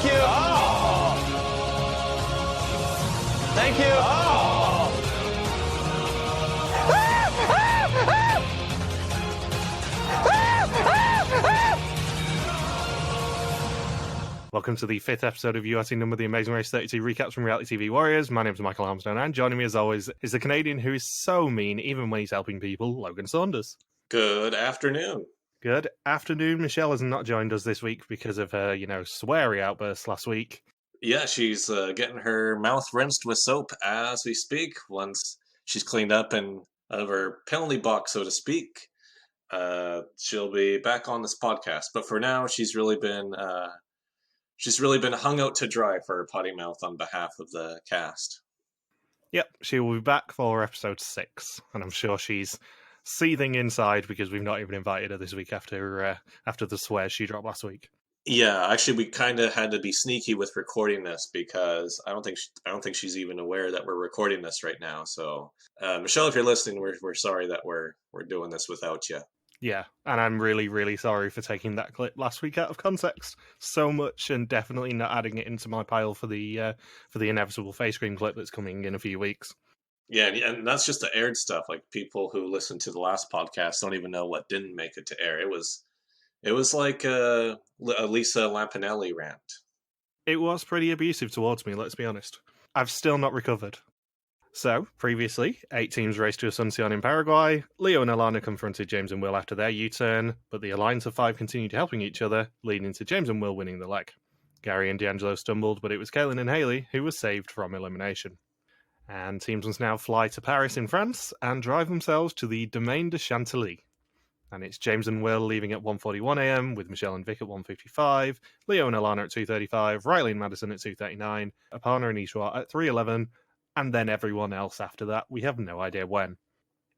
Thank you. Oh. Thank you. Oh. Welcome to the 5th episode of URT Number, the Amazing Race 32 recaps from Reality TV Warriors. My name is Michael Armstrong, and joining me as always is the Canadian who is so mean even when he's helping people, Logan Saunders. Good afternoon. Good afternoon. Michelle has not joined us this week because of her, sweary outbursts last week. Yeah, she's getting her mouth rinsed with soap as we speak. Once she's cleaned up and out of her penalty box, so to speak, she'll be back on this podcast. But for now, she's really been hung out to dry for her potty mouth on behalf of the cast. Yep, she will be back for episode 6, and I'm sure she's seething inside because we've not even invited her this week after the swears she dropped last week. Yeah, actually, we kind of had to be sneaky with recording this because I don't think she's even aware that we're recording this right now. So, Michelle, if you're listening, we're sorry that we're doing this without you. Yeah, and I'm really, really sorry for taking that clip last week out of context so much, and definitely not adding it into my pile for the inevitable face cream clip that's coming in a few weeks. Yeah, and that's just the aired stuff. Like, people who listened to the last podcast don't even know what didn't make it to air. It was like a Lisa Lampanelli rant. It was pretty abusive towards me, let's be honest. I've still not recovered. So, previously, 8 teams raced to Asuncion in Paraguay. Leo and Alana confronted James and Will after their U-turn, but the alliance of 5 continued helping each other, leading to James and Will winning the leg. Gary and D'Angelo stumbled, but it was Kaylin and Haley who were saved from elimination. And teams must now fly to Paris in France and drive themselves to the Domaine de Chantilly. And it's James and Will leaving at 1:41 a.m, with Michelle and Vic at 1:55, Leo and Alana at 2:35, Riley and Madison at 2:39, Aparna and Ishwar at 3:11, and then everyone else after that. We have no idea when.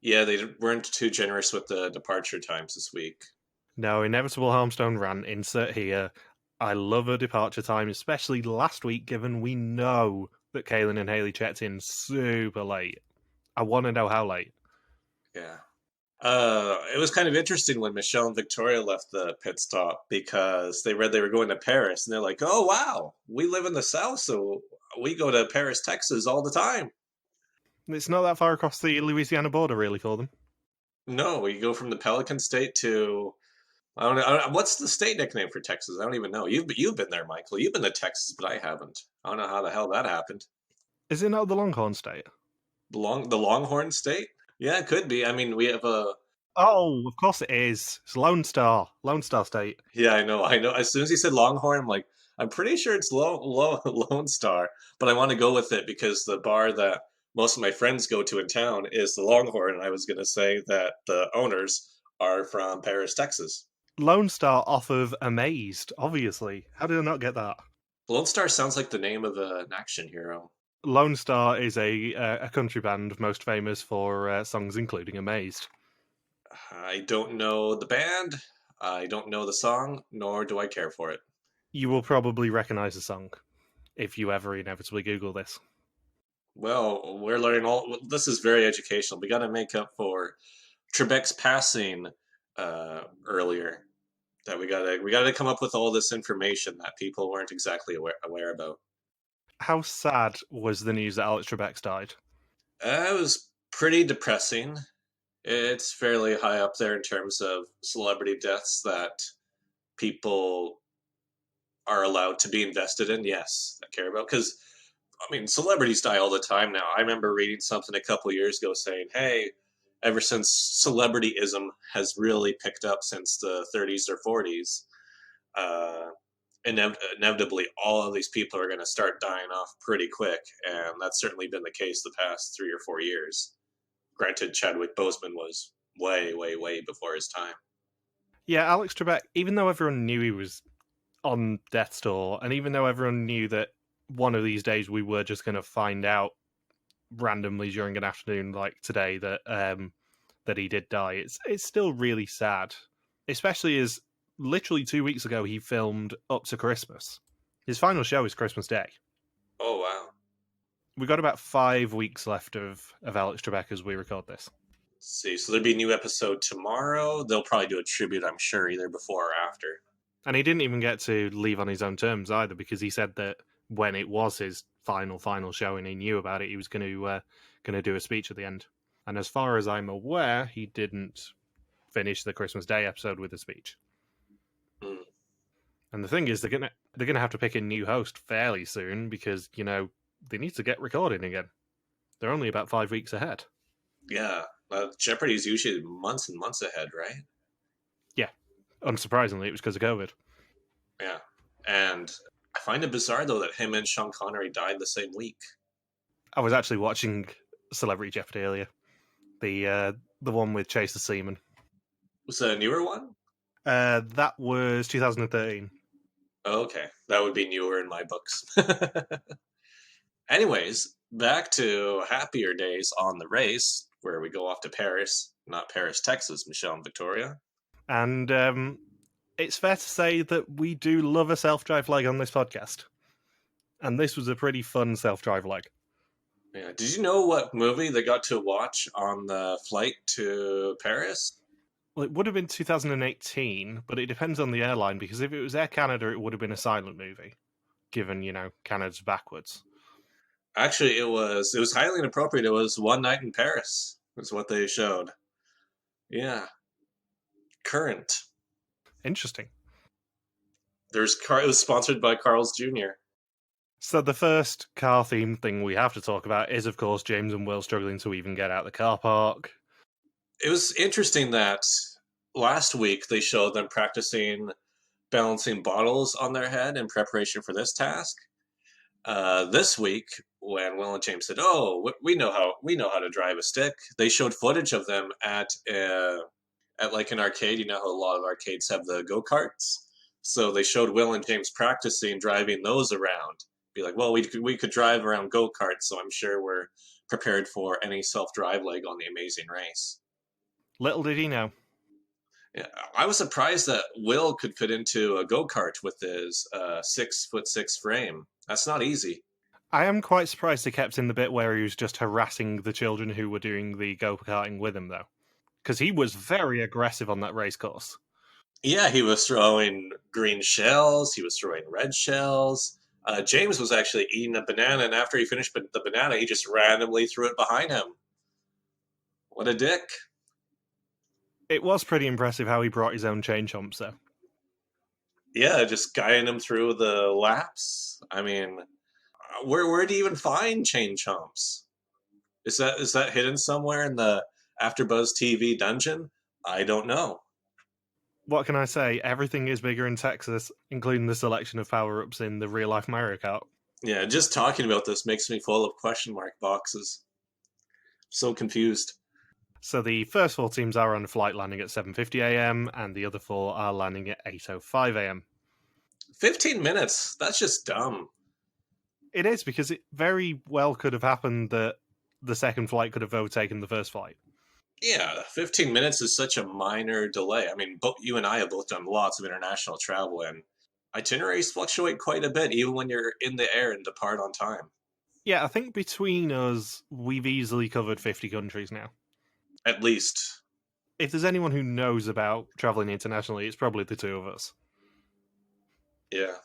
Yeah, they weren't too generous with the departure times this week. No, inevitable Harmstone rant, insert here. I love a departure time, especially last week, given we know that Kaylin and Haley checked in super late. I want to know how late. Yeah. It was kind of interesting when Michelle and Victoria left the pit stop because they read they were going to Paris, and they're like, oh, wow, we live in the South, so we go to Paris, Texas all the time. It's not that far across the Louisiana border, really, for them. No, you go from the Pelican State to... I don't know. What's the state nickname for Texas? I don't even know. You've been there, Michael. You've been to Texas, but I haven't. I don't know how the hell that happened. Is it not the Longhorn State? The Longhorn State? Yeah, it could be. I mean, we have a... Oh, of course it is. It's Lone Star State. Yeah, I know. As soon as he said Longhorn, I'm like, I'm pretty sure it's Lone Star, but I want to go with it because the bar that most of my friends go to in town is the Longhorn, and I was going to say that the owners are from Paris, Texas. Lone Star off of Amazed, obviously. How did I not get that? Lone Star sounds like the name of an action hero. Lone Star is a country band most famous for songs including Amazed. I don't know the band, I don't know the song, nor do I care for it. You will probably recognize the song if you ever inevitably Google this. Well, we're learning all... This is very educational. We got to make up for Trebek's passing earlier. That we got to come up with all this information that people weren't exactly aware about. How sad was the news that Alex Trebek died? It was pretty depressing. It's fairly high up there in terms of celebrity deaths that people are allowed to be invested in. Yes, I care about, because I mean, celebrities die all the time now. I remember reading something a couple years ago saying, hey, ever since celebrityism has really picked up since the 30s or 40s, inevitably all of these people are going to start dying off pretty quick, and that's certainly been the case the past 3 or 4 years. Granted, Chadwick Boseman was way, way, way before his time. Yeah, Alex Trebek, even though everyone knew he was on death's door, and even though everyone knew that one of these days we were just going to find out randomly during an afternoon like today that that he did die, it's still really sad, especially as literally 2 weeks ago he filmed Up to Christmas. His final show is Christmas Day. Oh, wow. We've got about 5 weeks left of Alex Trebek as we record this. Let's see, so there'll be a new episode tomorrow. They'll probably do a tribute, I'm sure, either before or after. And he didn't even get to leave on his own terms either, because he said that when it was his final show and he knew about it, he was going to do a speech at the end. And as far as I'm aware, he didn't finish the Christmas Day episode with a speech. Mm. And the thing is, they're gonna have to pick a new host fairly soon because they need to get recording again. They're only about 5 weeks ahead. Yeah, Jeopardy's usually months and months ahead, right? Yeah, unsurprisingly, it was because of COVID. Yeah, and I find it bizarre though that him and Sean Connery died the same week. I was actually watching Celebrity Jeopardy earlier, the one with Chase the Seaman. Was that a newer one? That was 2013. Oh, okay, that would be newer in my books. Anyways, back to happier days on the race, where we go off to Paris, not Paris, Texas, Michelle and Victoria. And it's fair to say that we do love a self-drive leg on this podcast. And this was a pretty fun self-drive leg. Yeah. Did you know what movie they got to watch on the flight to Paris? Well, it would have been 2018, but it depends on the airline, because if it was Air Canada, it would have been a silent movie, given, Canada's backwards. Actually, it was highly inappropriate. It was One Night in Paris, is what they showed. Yeah. Current. Interesting. It was sponsored by Carl's Jr. So the first car theme thing we have to talk about is, of course, James and Will struggling to even get out the car park. It was interesting that last week they showed them practicing balancing bottles on their head in preparation for this task. This week, when Will and James said, "Oh, we know how to drive a stick," they showed footage of them at like an arcade. You know how a lot of arcades have the go-karts. So they showed Will and James practicing driving those around. Be like, well, we could drive around go-karts, so I'm sure we're prepared for any self-drive leg on the Amazing Race. Little did he know. Yeah, I was surprised that Will could fit into a go-kart with his 6'6" frame. That's not easy. I am quite surprised they kept in the bit where he was just harassing the children who were doing the go-karting with him, though. Because he was very aggressive on that race course. Yeah, he was throwing green shells. He was throwing red shells. James was actually eating a banana, and after he finished the banana, he just randomly threw it behind him. What a dick. It was pretty impressive how he brought his own chain chomps, though. Yeah, just guiding him through the laps. I mean, where do you even find chain chomps? Is that hidden somewhere in the AfterBuzz TV dungeon? I don't know. What can I say? Everything is bigger in Texas, including the selection of power-ups in the real-life Mario Kart. Yeah, just talking about this makes me full of question mark boxes. So confused. So the first 4 teams are on a flight landing at 7:50 a.m, and the other 4 are landing at 8:05 a.m. 15 minutes? That's just dumb. It is, because it very well could have happened that the second flight could have overtaken the first flight. Yeah, 15 minutes is such a minor delay. I mean, you and I have both done lots of international travel, and itineraries fluctuate quite a bit, even when you're in the air and depart on time. Yeah, I think between us, we've easily covered 50 countries now. At least. If there's anyone who knows about traveling internationally, it's probably the two of us. Yeah.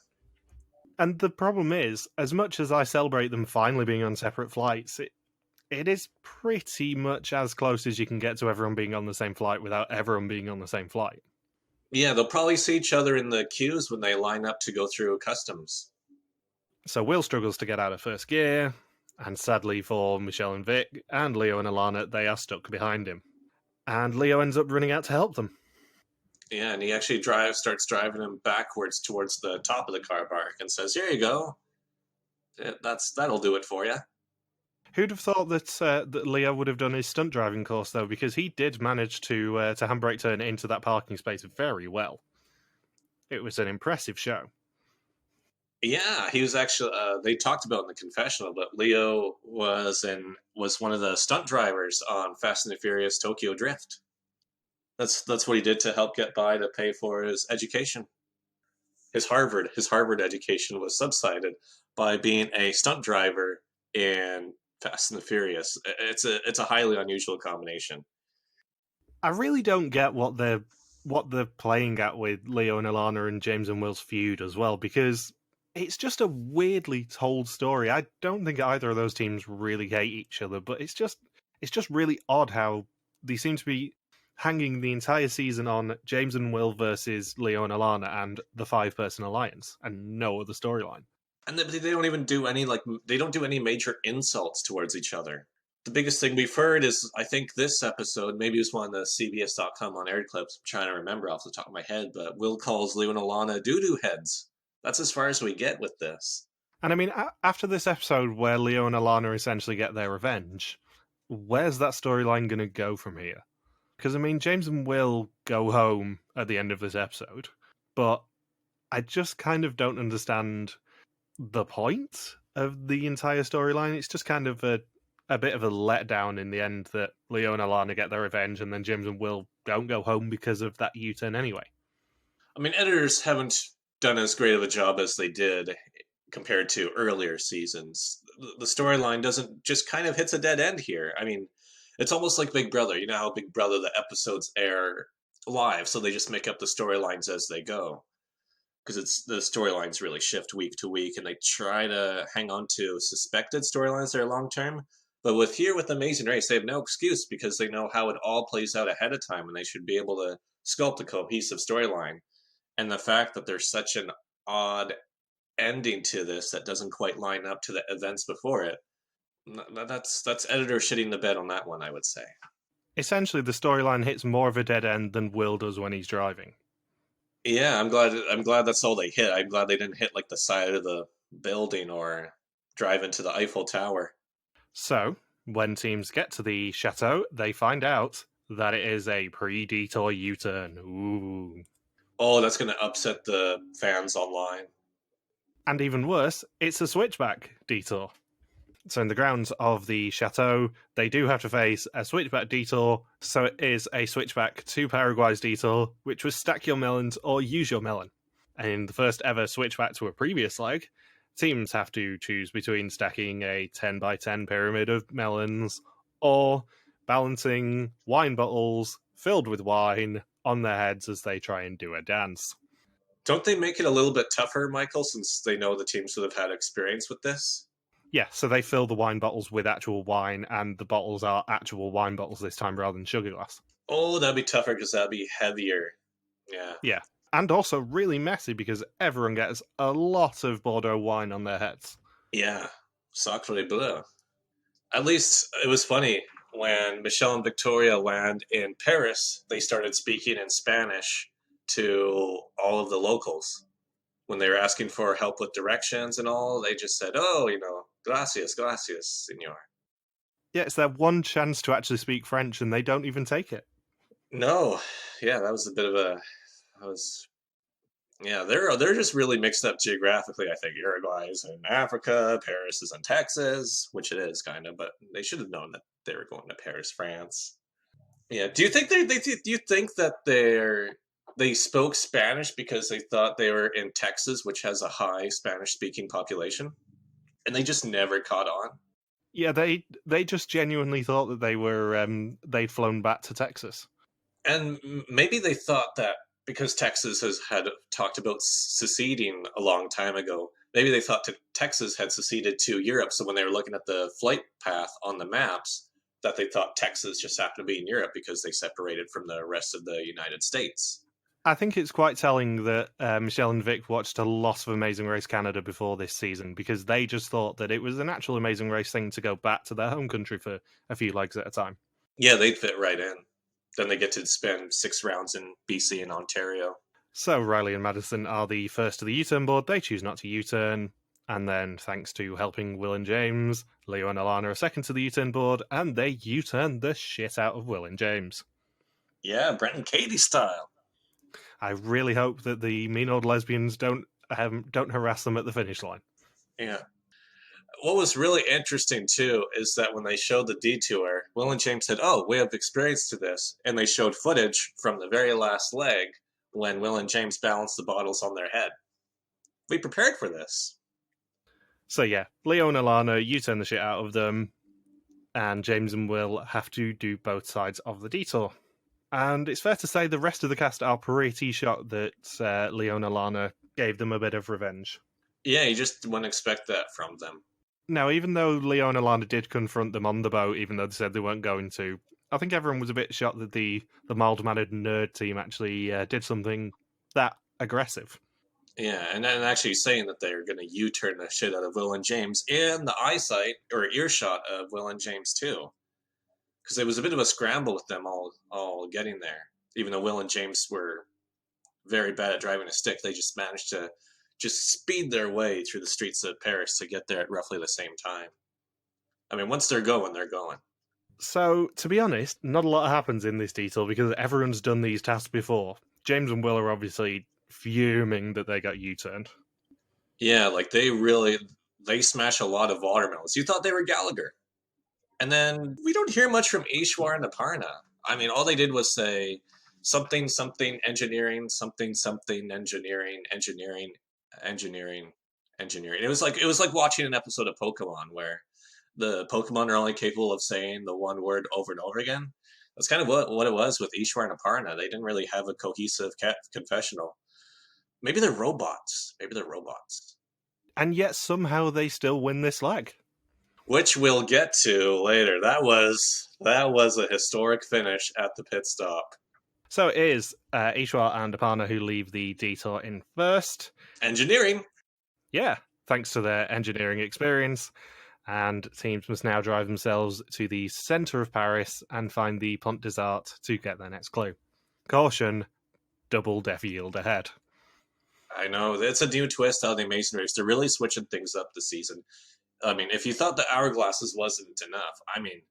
And the problem is, as much as I celebrate them finally being on separate flights, it is pretty much as close as you can get to everyone being on the same flight without everyone being on the same flight. Yeah, they'll probably see each other in the queues when they line up to go through customs. So Will struggles to get out of first gear, and sadly for Michelle and Vic, and Leo and Alana, they are stuck behind him. And Leo ends up running out to help them. Yeah, and he actually starts driving him backwards towards the top of the car park and says, "Here you go. That'll do it for you." Who'd have thought that Leo would have done his stunt driving course, though, because he did manage to handbrake turn into that parking space very well. It was an impressive show. Yeah, he was actually. They talked about in the confessional, but Leo was one of the stunt drivers on Fast and the Furious Tokyo Drift. That's what he did to help get by to pay for his education. His Harvard education was subsidized by being a stunt driver in Fast and the Furious. It's a highly unusual combination. I really don't get what the what they're playing at with Leo and Alana and James and Will's feud as well, because it's just a weirdly told story. I don't think either of those teams really hate each other, but it's just really odd how they seem to be hanging the entire season on James and Will versus Leo and Alana and the 5-person alliance, and no other storyline. And they don't even do any they don't do any major insults towards each other. The biggest thing we've heard is, I think this episode, maybe it was one of the CBS.com unaired clips, I'm trying to remember off the top of my head, but Will calls Leo and Alana doo-doo heads. That's as far as we get with this. And I mean, after this episode where Leo and Alana essentially get their revenge, where's that storyline going to go from here? Because, I mean, James and Will go home at the end of this episode, but I just kind of don't understand the point of the entire storyline. It's just kind of a bit of a letdown in the end that Leo and Alana get their revenge and then James and Will don't go home because of that U-turn anyway. I mean, editors haven't done as great of a job as they did compared to earlier seasons. The storyline doesn't just kind of hits a dead end here. I mean, it's almost like Big Brother. You know how Big Brother, the episodes air live, so they just make up the storylines as they go. Because the storylines really shift week to week, and they try to hang on to suspected storylines that are long term. But with Amazing Race, they have no excuse because they know how it all plays out ahead of time, and they should be able to sculpt a cohesive storyline. And the fact that there's such an odd ending to this that doesn't quite line up to the events before it, that's editor shitting the bed on that one, I would say. Essentially, the storyline hits more of a dead end than Will does when he's driving. Yeah, I'm glad that's all they hit. I'm glad they didn't hit like the side of the building or drive into the Eiffel Tower. So, when teams get to the chateau, they find out that it is a pre-detour U-turn. Ooh. Oh, that's going to upset the fans online. And even worse, it's a switchback detour. So in the grounds of the chateau, they do have to face a switchback detour, so it is a switchback to Paraguay's detour, which was stack your melons or use your melon. And in the first ever switchback to a previous leg, teams have to choose between stacking a 10 by 10 pyramid of melons or balancing wine bottles filled with wine on their heads as they try and do a dance. Don't they make it a little bit tougher, Michael, since they know the teams that have had experience with this? Yeah, so they fill the wine bottles with actual wine, and the bottles are actual wine bottles this time rather than sugar glass. Oh, that'd be tougher because that'd be heavier. Yeah. And also really messy because everyone gets a lot of Bordeaux wine on their heads. Yeah. Sacre bleu. At least it was funny when Michelle and Victoria land in Paris, they started speaking in Spanish to all of the locals. When they were asking for help with directions and all, they just said, gracias, senor. Yeah, it's their one chance to actually speak French, and they don't even take it. No. Yeah, that was a bit of a... they're just really mixed up geographically, I think. Uruguay is in Africa, Paris is in Texas, which it is, kind of, but they should have known that they were going to Paris, France. Yeah, do you think that they spoke Spanish because they thought they were in Texas, which has a high Spanish-speaking population, and they just never caught on? Yeah, they just genuinely thought that they were they'd flown back to Texas, and maybe they thought that because Texas had talked about seceding a long time ago, maybe they thought Texas had seceded to Europe. So when they were looking at the flight path on the maps, that they thought Texas just happened to be in Europe because they separated from the rest of the United States. I think it's quite telling that Michelle and Vic watched a lot of Amazing Race Canada before this season because they just thought that it was an actual Amazing Race thing to go back to their home country for a few legs at a time. Yeah, they'd fit right in. Then they get to spend 6 rounds in BC and Ontario. So Riley and Madison are the first to the U-turn board. They choose not to U-turn. And then, thanks to helping Will and James, Leo and Alana are second to the U-turn board, and they U-turn the shit out of Will and James. Yeah, Brent and Katie style. I really hope that the mean old lesbians don't harass them at the finish line. Yeah. What was really interesting, too, is that when they showed the detour, Will and James said, we have experience to this. And they showed footage from the very last leg when Will and James balanced the bottles on their head. We prepared for this. So yeah, Leo and Alana U-turn the shit out of them, and James and Will have to do both sides of the detour. And it's fair to say the rest of the cast are pretty shocked that Leo and Alana gave them a bit of revenge. Yeah, you just wouldn't expect that from them. Now, even though Leo and Alana did confront them on the boat, even though they said they weren't going to, I think everyone was a bit shocked that the mild-mannered nerd team actually did something that aggressive. Yeah, and then actually saying that they're going to U-turn the shit out of Will and James in the eyesight or earshot of Will and James too, because it was a bit of a scramble with them all getting there. Even though Will and James were very bad at driving a stick, they just managed to just speed their way through the streets of Paris to get there at roughly the same time. I mean, once they're going, they're going. So, to be honest, not a lot happens in this detail because everyone's done these tasks before. James and Will are obviously fuming that they got U-turned. Yeah, like they smash a lot of watermelons. You thought they were Gallagher. And then we don't hear much from Ishwar and Aparna. I mean, all they did was say something, something, engineering, something, something, engineering, engineering, engineering, engineering. It was like watching an episode of Pokemon where the Pokemon are only capable of saying the one word over and over again. That's kind of what it was with Ishwar and Aparna. They didn't really have a cohesive confessional. Maybe they're robots. And yet somehow they still win this leg. Which we'll get to later. That was a historic finish at the pit stop. So it is Ishwar and Aparna who leave the detour in first. Engineering. Yeah, thanks to their engineering experience. And teams must now drive themselves to the centre of Paris and find the Pont des Arts to get their next clue. Caution, double death yield ahead. I know, it's a new twist out of the Amazing Race. They're really switching things up this season. I mean, if you thought the hourglasses wasn't enough, I mean,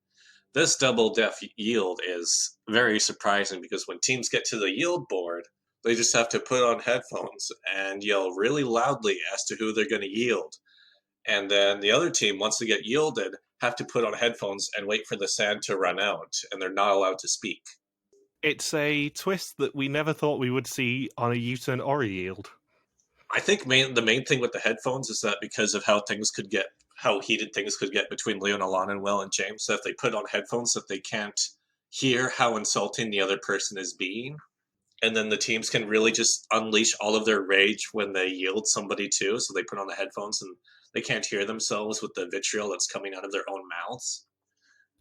this double death yield is very surprising because when teams get to the yield board, they just have to put on headphones and yell really loudly as to who they're going to yield. And then the other team, once they get yielded, have to put on headphones and wait for the sand to run out, and they're not allowed to speak. It's a twist that we never thought we would see on a U-turn or a yield. I think the main thing with the headphones is that because of how heated things could get between Leo and Alana and Will and James, that if they put on headphones that they can't hear how insulting the other person is being. And then the teams can really just unleash all of their rage when they yield somebody too. So they put on the headphones and they can't hear themselves with the vitriol that's coming out of their own mouths.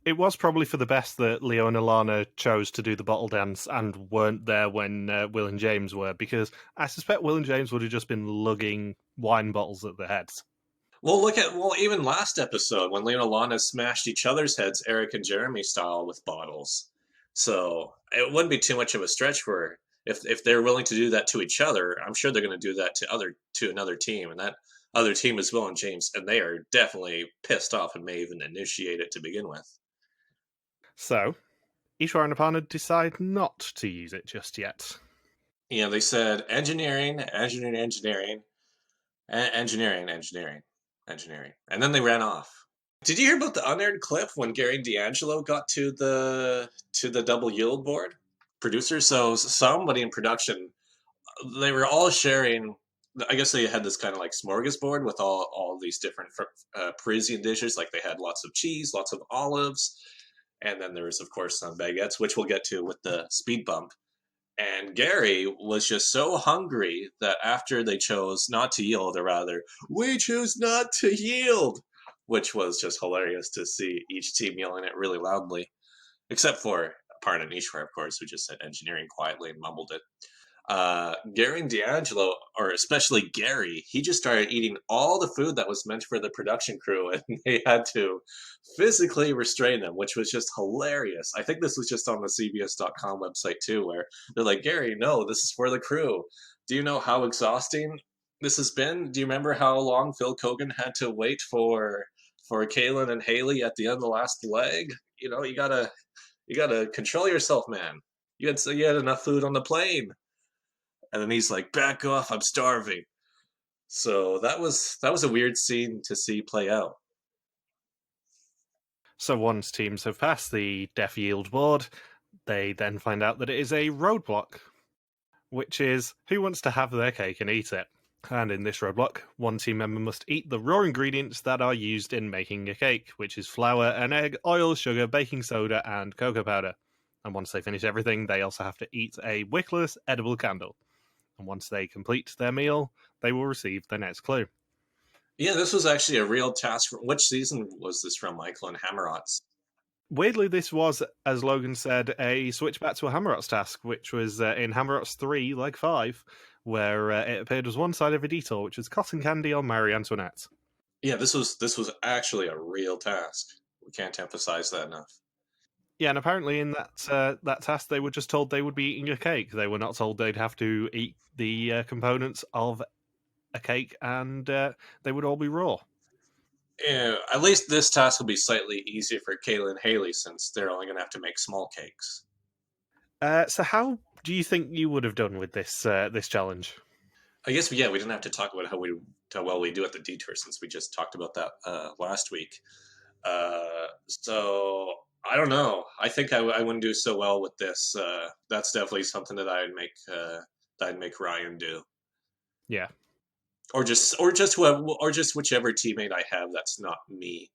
It was probably for the best that Leo and Alana chose to do the bottle dance and weren't there when Will and James were, because I suspect Will and James would have just been lugging wine bottles at their heads. Well, even last episode when Leo and Alana smashed each other's heads, Eric and Jeremy style, with bottles. So it wouldn't be too much of a stretch for if they're willing to do that to each other. I'm sure they're going to do that to another team, and that other team is Will and James, and they are definitely pissed off and may even initiate it to begin with. So, Ishwar and Aparna decide not to use it just yet. Yeah, they said engineering, engineering, engineering, engineering, engineering, engineering, and then they ran off. Did you hear about the unaired clip when Gary and D'Angelo got to the double yield board? Producers, so somebody in production, they were all sharing. I guess they had this kind of like smorgasbord with all these different Parisian dishes. Like they had lots of cheese, lots of olives, and then there was, of course, some baguettes, which we'll get to with the speed bump. And Gary was just so hungry that after they chose not to yield, or rather, we choose not to yield, which was just hilarious to see each team yelling it really loudly, except for Aparna and Ishwar, of course, who just said engineering quietly and mumbled it. Gary and D'Angelo, or especially Gary, he just started eating all the food that was meant for the production crew, and they had to physically restrain him, which was just hilarious. I think this was just on the CBS.com website too, where they're like, Gary, no, this is for the crew. Do you know how exhausting this has been? Do you remember how long Phil Kogan had to wait for Kaylin and Haley at the end of the last leg? You know, you gotta control yourself, man. You had enough food on the plane. And then he's like, back off, I'm starving. So that was a weird scene to see play out. So once teams have passed the death yield board, they then find out that it is a roadblock, which is who wants to have their cake and eat it. And in this roadblock, one team member must eat the raw ingredients that are used in making a cake, which is flour, an egg, oil, sugar, baking soda, and cocoa powder. And once they finish everything, they also have to eat a wickless, edible candle. And once they complete their meal, they will receive their next clue. Yeah, this was actually a real task. Which season was this from, Michael and Hammerot's? Weirdly, this was, as Logan said, a switchback to a Hammerot's task, which was in Hammerot's 3, Leg 5, where it appeared as one side of a detour, which was cotton candy on Marie Antoinette. Yeah, this was actually a real task. We can't emphasize that enough. Yeah, and apparently in that task, they were just told they would be eating a cake. They were not told they'd have to eat the components of a cake, and they would all be raw. Yeah, at least this task will be slightly easier for Kayla and Haley since they're only going to have to make small cakes. So how do you think you would have done with this challenge? I guess, yeah, we didn't have to talk about how well we do at the detour since we just talked about that last week. So I don't know. I think I wouldn't do so well with this. That's definitely something that I'd make Ryan do. Yeah. Or just whichever teammate I have that's not me.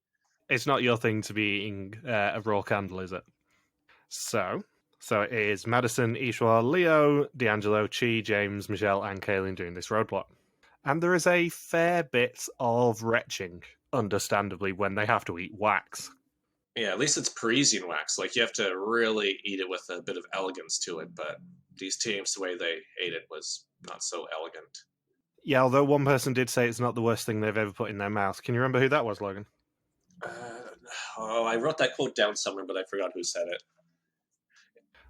It's not your thing to be eating a raw candle, is it? So it is Madison, Ishwar, Leo, D'Angelo, Chi, James, Michelle, and Kaylin doing this roadblock. And there is a fair bit of retching, understandably, when they have to eat wax. Yeah, at least it's Parisian wax. Like, you have to really eat it with a bit of elegance to it, but these teams, the way they ate it was not so elegant. Yeah, although one person did say it's not the worst thing they've ever put in their mouth. Can you remember who that was, Logan? I wrote that quote down somewhere, but I forgot who said it.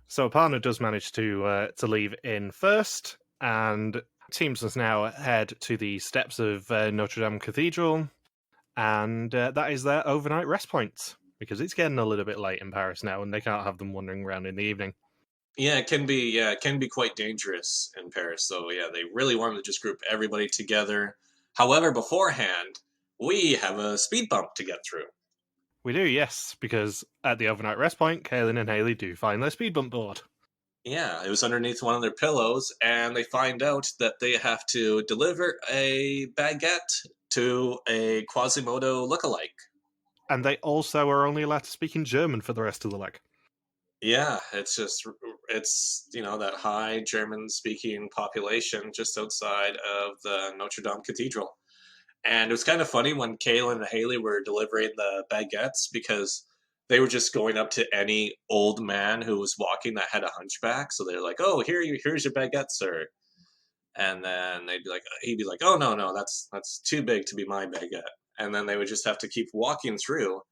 So Aparna does manage to leave in first, and teams must now head to the steps of Notre Dame Cathedral, and that is their overnight rest point, because it's getting a little bit late in Paris now, and they can't have them wandering around in the evening. Yeah, it can be quite dangerous in Paris. So yeah, they really wanted to just group everybody together. However, beforehand, we have a speed bump to get through. We do, yes, because at the overnight rest point, Kaylin and Haley do find their speed bump board. Yeah, it was underneath one of their pillows, and they find out that they have to deliver a baguette to a Quasimodo lookalike. And they also are only allowed to speak in German for the rest of the leg. Yeah, it's that high German-speaking population just outside of the Notre Dame Cathedral. And it was kind of funny when Kaylin and Haley were delivering the baguettes because they were just going up to any old man who was walking that had a hunchback. So they're like, "Oh, here's your baguette, sir." And then he'd be like, "Oh, no, that's too big to be my baguette." And then they would just have to keep walking through.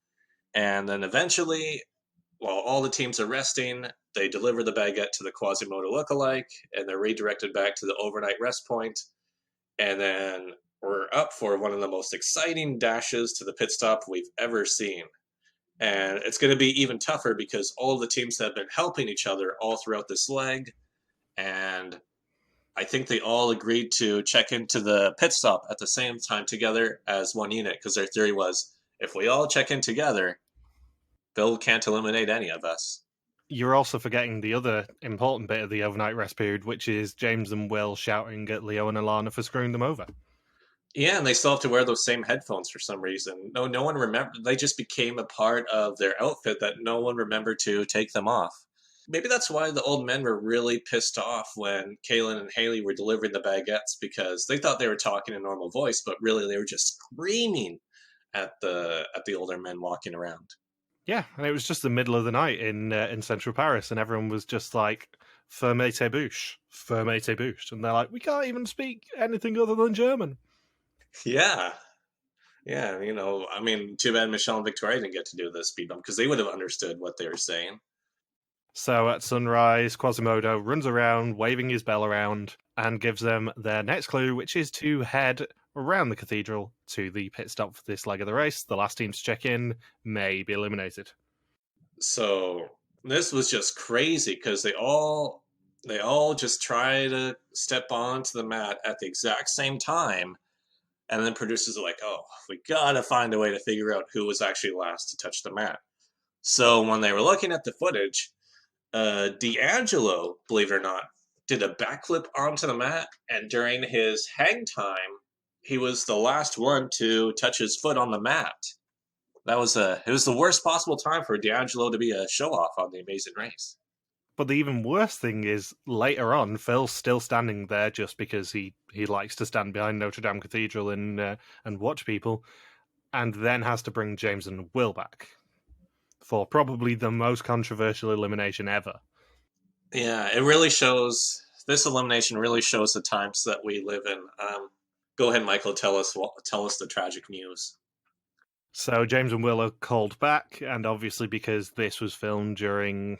And then eventually, while all the teams are resting, they deliver the baguette to the Quasimodo lookalike, and they're redirected back to the overnight rest point. And then we're up for one of the most exciting dashes to the pit stop we've ever seen. And it's going to be even tougher because all of the teams have been helping each other all throughout this leg. And I think they all agreed to check into the pit stop at the same time together as one unit because their theory was if we all check in together, Bill can't eliminate any of us. You're also forgetting the other important bit of the overnight rest period, which is James and Will shouting at Leo and Alana for screwing them over. Yeah, and they still have to wear those same headphones for some reason. No one remembered. They just became a part of their outfit that no one remembered to take them off. Maybe that's why the old men were really pissed off when Kaylin and Haley were delivering the baguettes because they thought they were talking in normal voice, but really they were just screaming at the older men walking around. Yeah, and it was just the middle of the night in central Paris, and everyone was just like, "Fermez bouche, fermez bouche," and they're like, "We can't even speak anything other than German." Yeah. Yeah, too bad Michelle and Victoria didn't get to do the speed bump because they would have understood what they were saying. So at sunrise, Quasimodo runs around, waving his bell around, and gives them their next clue, which is to head around the cathedral to the pit stop for this leg of the race. The last team to check in may be eliminated. So this was just crazy because they all just try to step onto the mat at the exact same time. And then producers are like, "Oh, we gotta find a way to figure out who was actually last to touch the mat." So when they were looking at the footage, D'Angelo, believe it or not, did a backflip onto the mat, and during his hang time, he was the last one to touch his foot on the mat. It was the worst possible time for D'Angelo to be a show-off on The Amazing Race. But the even worse thing is, later on, Phil's still standing there just because he likes to stand behind Notre Dame Cathedral and watch people, and then has to bring James and Will back for probably the most controversial elimination ever. Yeah, it really shows. This elimination really shows the times that we live in. Go ahead, Michael. Tell us the tragic news. So James and Will are called back, and obviously because this was filmed during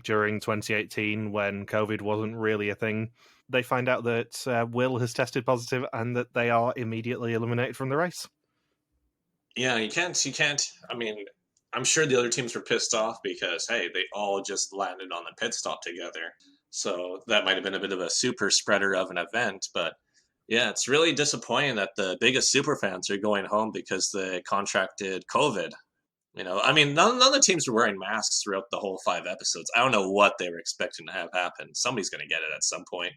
2018 when COVID wasn't really a thing, they find out that Will has tested positive and that they are immediately eliminated from the race. Yeah, you can't. I mean, I'm sure the other teams were pissed off because, hey, they all just landed on the pit stop together. So that might have been a bit of a super spreader of an event. But yeah, it's really disappointing that the biggest super fans are going home because they contracted COVID. I mean, none of the teams were wearing masks throughout the whole 5 episodes. I don't know what they were expecting to have happen. Somebody's going to get it at some point.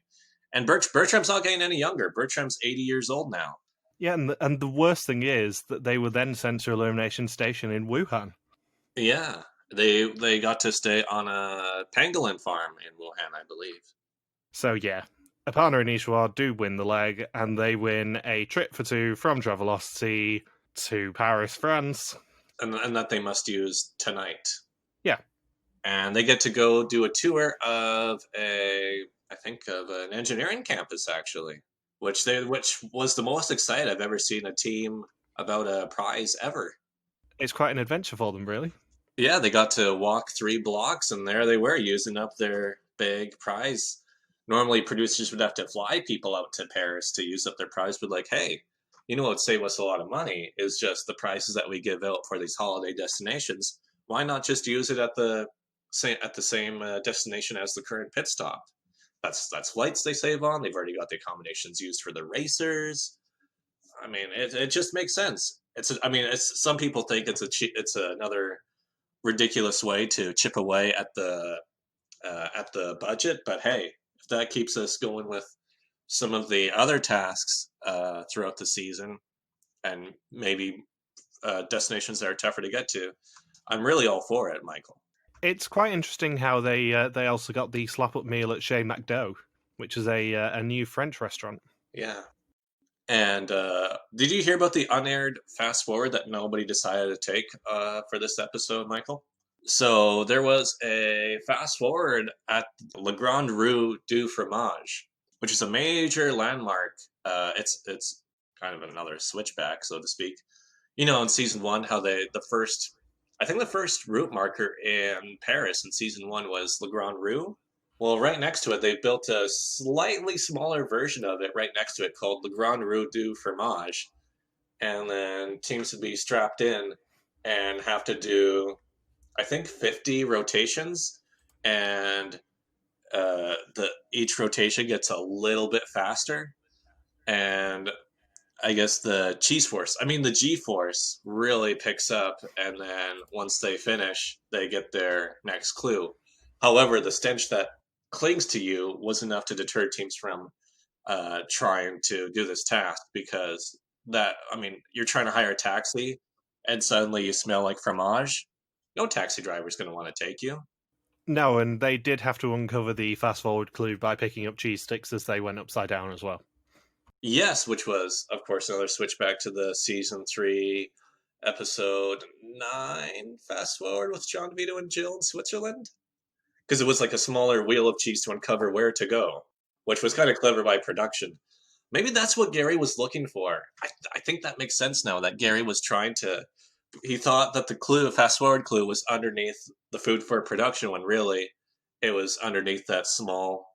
And Bertram's not getting any younger. Bertram's 80 years old now. Yeah, and the worst thing is that they were then sent to Elimination Station in Wuhan. Yeah, they got to stay on a pangolin farm in Wuhan, I believe. So yeah, Apana and Ishwar do win the leg, and they win a trip for 2 from Travelocity to Paris, France. And that they must use tonight. Yeah. And they get to go do a tour of an engineering campus, actually, which was the most excited I've ever seen a team about a prize ever. It's quite an adventure for them, really. Yeah, they got to walk 3 blocks, and there they were using up their big prize. Normally, producers would have to fly people out to Paris to use up their prize, but like, hey, what would save us a lot of money is just the prices that we give out for these holiday destinations. Why not just use it at the same destination as the current pit stop? That's flights they save on. They've already got the accommodations used for the racers. I mean, it just makes sense. Some people think it's another ridiculous way to chip away at the budget, but hey, if that keeps us going with some of the other tasks throughout the season, and maybe destinations that are tougher to get to, I'm really all for it, Michael. It's quite interesting how they also got the slap-up meal at Chez McDo, which is a new French restaurant. Yeah. And did you hear about the unaired fast forward that nobody decided to take for this episode, Michael? So there was a fast forward at Le Grand Rue du Fromage, which is a major landmark. It's kind of another switchback, so to speak. In season 1, how the first route marker in Paris in season 1 was Le Grand Rue. Well, right next to it, they built a slightly smaller version of it right next to it called Le Grand Rue du Fromage. And then teams would be strapped in and have to do, I think, 50 rotations. And each rotation gets a little bit faster. And I guess the G-force really picks up. And then once they finish, they get their next clue. However, the stench that clings to you was enough to deter teams from trying to do this task, because you're trying to hire a taxi and suddenly you smell like fromage. No taxi driver is going to want to take you. No, and they did have to uncover the fast-forward clue by picking up cheese sticks as they went upside down as well. Yes, which was, of course, another switchback to the season 3, episode 9 fast forward with John DeVito and Jill in Switzerland. Because it was like a smaller wheel of cheese to uncover where to go, which was kind of clever by production. Maybe that's what Gary was looking for. I think that makes sense now, that Gary was he thought that the fast forward clue was underneath the food for production, when really it was underneath that small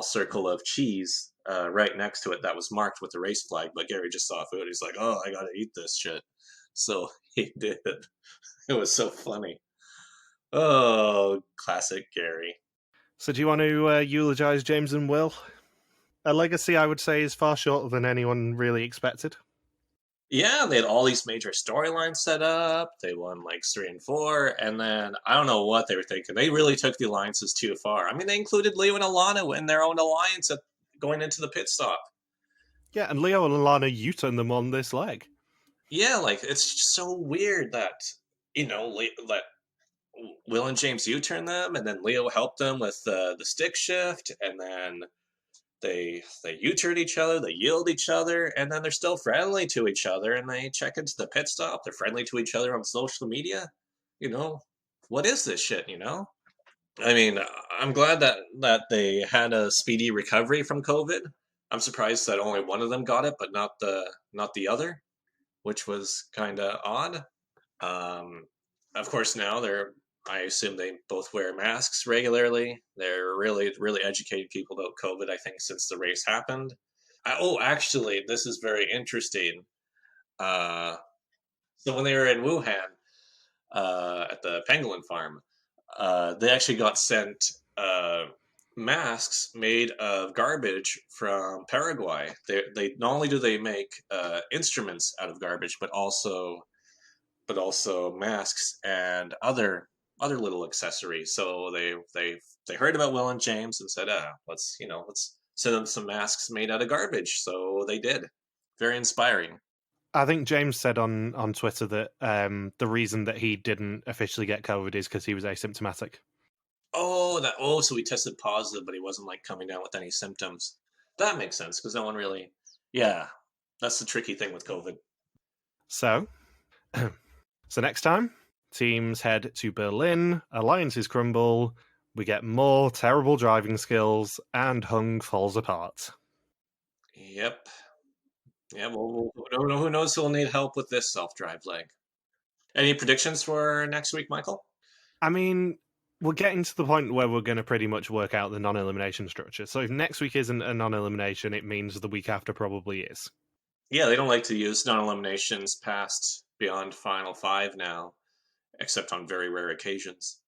circle of cheese right next to it that was marked with the race flag. But Gary just saw food. He's like, oh, I gotta eat this shit. So he did. It was so funny. Oh, classic Gary. So do you want to eulogize James and Will? A legacy, I would say, is far shorter than anyone really expected. Yeah, they had all these major storylines set up. They won like 3 and 4, and then I don't know what they were thinking. They really took the alliances too far. I mean, they included Leo and Alana in their own alliance going into the pit stop. Yeah, and Leo and Alana U-turned them on this leg. Yeah, like, it's just so weird that, that Will and James U-turn them, and then Leo helped them with the stick shift, and then they U-turn each other, they yield each other, and then they're still friendly to each other, and they check into the pit stop. They're friendly to each other on social media. What is this shit? I mean, I'm glad that they had a speedy recovery from COVID. I'm surprised that only one of them got it, but not the other, which was kind of odd. Of course, now I assume they both wear masks regularly. They're really, really educated people about COVID, I think, since the race happened. Actually, this is very interesting. Uh, so when they were in Wuhan, at the pangolin farm, they actually got sent masks made of garbage from Paraguay. They not only do they make instruments out of garbage, but also masks and other little accessories. So they heard about Will and James and said, let's send them some masks made out of garbage. So they did. Very inspiring. I think James said on Twitter that the reason that he didn't officially get COVID is because he was asymptomatic. So he tested positive, but he wasn't like coming down with any symptoms. That makes sense because no one really. Yeah, that's the tricky thing with COVID. So next time, teams head to Berlin, alliances crumble, we get more terrible driving skills, and Hung falls apart. Yep. Yeah, well, who knows who'll need help with this self-drive leg. Any predictions for next week, Michael? I mean, we're getting to the point where we're going to pretty much work out the non-elimination structure. So if next week isn't a non-elimination, it means the week after probably is. Yeah, they don't like to use non-eliminations past beyond Final 5 now, except on very rare occasions.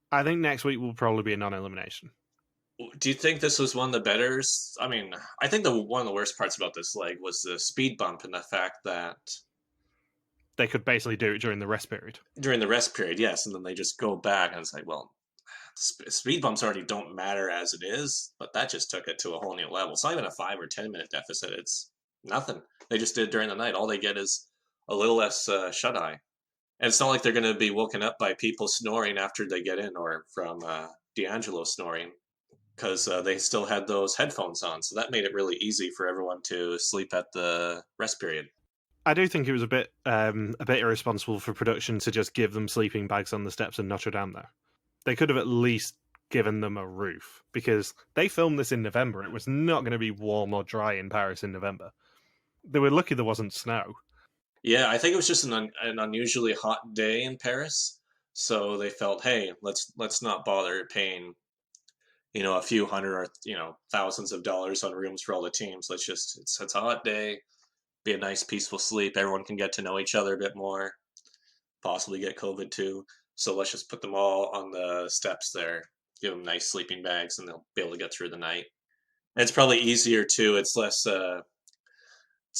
I think next week will probably be a non-elimination. Do you think this was one of the better? I mean, I think one of the worst parts about this leg was the speed bump and the fact that they could basically do it during the rest period. During the rest period, yes, and then they just go back and it's like, well, speed bumps already don't matter as it is, but that just took it to a whole new level. It's not even a 5 or 10 minute deficit. It's nothing. They just did it during the night. All they get is a little less shut-eye. And it's not like they're going to be woken up by people snoring after they get in or from D'Angelo snoring because they still had those headphones on. So that made it really easy for everyone to sleep at the rest period. I do think it was a bit irresponsible for production to just give them sleeping bags on the steps in Notre Dame, though. They could have at least given them a roof, because they filmed this in November. It was not going to be warm or dry in Paris in November. They were lucky there wasn't snow. Yeah, I think it was just an unusually hot day in Paris, so they felt, hey, let's not bother paying, a few hundred or thousands of dollars on rooms for all the teams. It's a hot day, be a nice peaceful sleep. Everyone can get to know each other a bit more, possibly get COVID too. So let's just put them all on the steps there, give them nice sleeping bags, and they'll be able to get through the night. And it's probably easier too. It's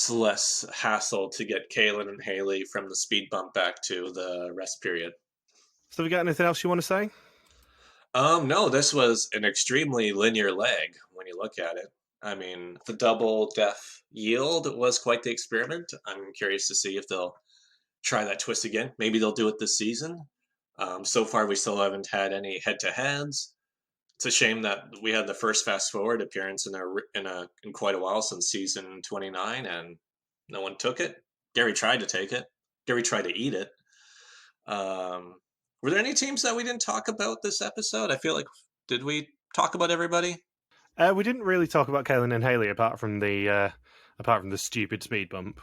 less hassle to get Kaylin and Haley from the speed bump back to the rest period. So, have you got anything else you want to say? No, this was an extremely linear leg when you look at it. I mean, the double def yield was quite the experiment. I'm curious to see if they'll try that twist again. Maybe they'll do it this season. So far, we still haven't had any head-to-heads. It's a shame that we had the first fast forward appearance in quite a while since season 29, and no one took it. Gary tried to take it. Gary tried to eat it. Were there any teams that we didn't talk about this episode? I feel like, did we talk about everybody? We didn't really talk about Kaylin and Haley apart from the stupid speed bump.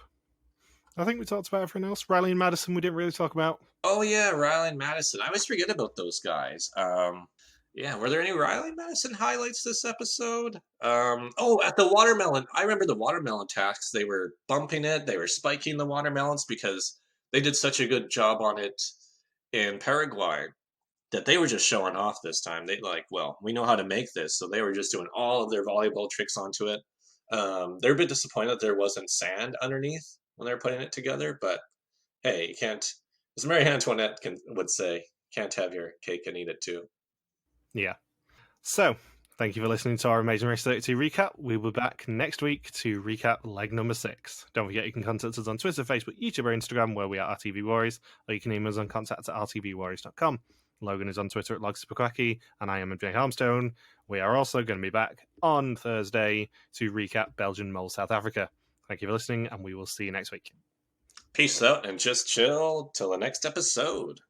I think we talked about everything else. Riley and Madison we didn't really talk about. Oh yeah, Riley and Madison. I always forget about those guys. Yeah, were there any Riley and Madison highlights this episode? At the watermelon. I remember the watermelon tasks. They were bumping it. They were spiking the watermelons because they did such a good job on it in Paraguay that they were just showing off this time. We know how to make this. So they were just doing all of their volleyball tricks onto it. They're a bit disappointed that there wasn't sand underneath when they're putting it together, but hey, you can't, as Marie Antoinette would say, can't have your cake and eat it too. Yeah. So, thank you for listening to our Amazing Race 32 recap. We'll be back next week to recap leg number 6. Don't forget you can contact us on Twitter, Facebook, YouTube, or Instagram, where we are RTV Warriors, or you can email us on contact@rtvwarriors.com. Logan is on Twitter at LogSuperQuacky, and I am MJ Harmstone. We are also going to be back on Thursday to recap Belgian Mole South Africa. Thank you for listening, and we will see you next week. Peace out and just chill till the next episode.